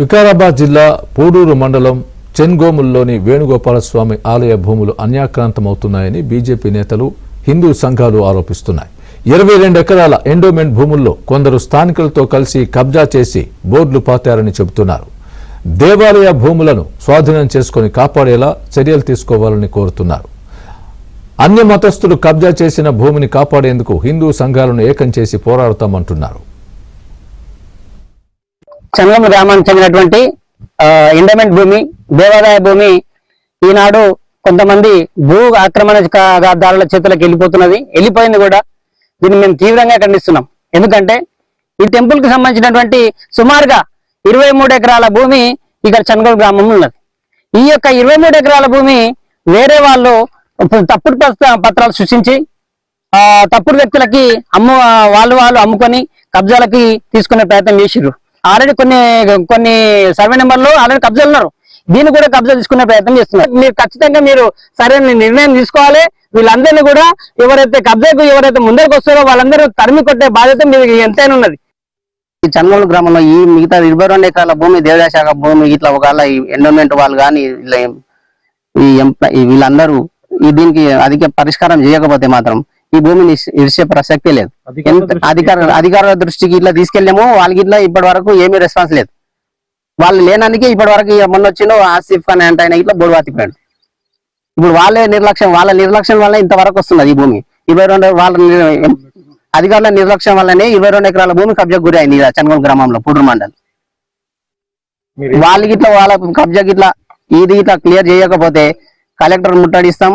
వికారాబాద్ జిల్లా పూడూరు మండలం చెన్గోముల్లోని వేణుగోపాలస్వామి ఆలయ భూములు అన్యాక్రాంతమవుతున్నాయని బీజేపీ నేతలు హిందూ సంఘాలు ఆరోపిస్తున్నాయి. 22 ఎకరాల ఎండోమెంట్ భూముల్లో కొందరు స్థానికులతో కలిసి కబ్జా చేసి బోర్డులు పాతారని చెబుతున్నారు. దేవాలయ భూములను స్వాధీనం చేసుకుని కాపాడేలా చర్యలు తీసుకోవాలని కోరుతున్నారు. అన్య మతస్థులు కబ్జా చేసిన భూమిని కాపాడేందుకు హిందూ సంఘాలను ఏకం చేసి పోరాడతామంటున్నారు. చెన్గోము గ్రామానికి చెందినటువంటి ఎండోమెంట్ భూమి, దేవాదాయ భూమి ఈనాడు కొంతమంది భూ ఆక్రమణదారుల చేతులకు వెళ్ళిపోయింది కూడా. దీన్ని మేము తీవ్రంగా ఖండిస్తున్నాం. ఎందుకంటే ఈ టెంపుల్ కి సంబంధించినటువంటి సుమారుగా 23 ఎకరాల భూమి ఇక్కడ చెన్గోము గ్రామంలో ఉన్నది. ఈ యొక్క 23 ఎకరాల భూమి వేరే వాళ్ళు తప్పుడు పత్రాలు సృష్టించి తప్పుడు వ్యక్తులకి వాళ్ళు అమ్ముకొని కబ్జాలకి తీసుకునే ప్రయత్నం చేసిర్రు. ఆల్రెడీ కొన్ని సర్వే నెంబర్లు ఆల్రెడీ కబ్జాలు ఉన్నారు. దీన్ని కూడా కబ్జా తీసుకునే ప్రయత్నం చేస్తున్నారు. మీరు ఖచ్చితంగా సరైన నిర్ణయం తీసుకోవాలి. వీళ్ళందరినీ కూడా ఎవరైతే ముందరికి వస్తారో వాళ్ళందరూ తరిమి కొట్టే బాధ్యత మీకు ఎంతైనా ఉన్నది. ఈ చెన్గోము గ్రామంలో ఈ మిగతా 22 ఎకరాల భూమి దేవాదాయ శాఖ భూమి ఇట్లా ఒకవేళ ఈ ఎండోమెంట్ వాళ్ళు కానీ వీళ్ళందరూ దీనికి అధిక పరిష్కారం చేయకపోతే మాత్రం ఈ భూమిని ఇరిచే ప్రసక్తే లేదు. అధికారుల దృష్టికి ఇట్లా తీసుకెళ్ళాము. వాళ్ళకి ఇట్లా ఇప్పటి వరకు ఏమీ రెస్పాన్స్ లేదు. వాళ్ళు లేనానికి ఇప్పటి వరకు మొన్న వచ్చిన ఆసిఫ్ ఖాన్ అంటే ఆయన ఇట్లా బోర్డు వాతిపోయాడు. ఇప్పుడు వాళ్ళ నిర్లక్ష్యం వల్ల ఇంతవరకు వస్తున్నది ఈ భూమి. 22 అధికారుల నిర్లక్ష్యం వల్లనే 22 ఎకరాల భూమి కబ్జాకు గురి అయింది చెన్గోము గ్రామంలో పూడూరు మండలం. వాళ్ళ కబ్జాకి ఇట్లా క్లియర్ చేయకపోతే కలెక్టర్ ముట్టడిస్తాం.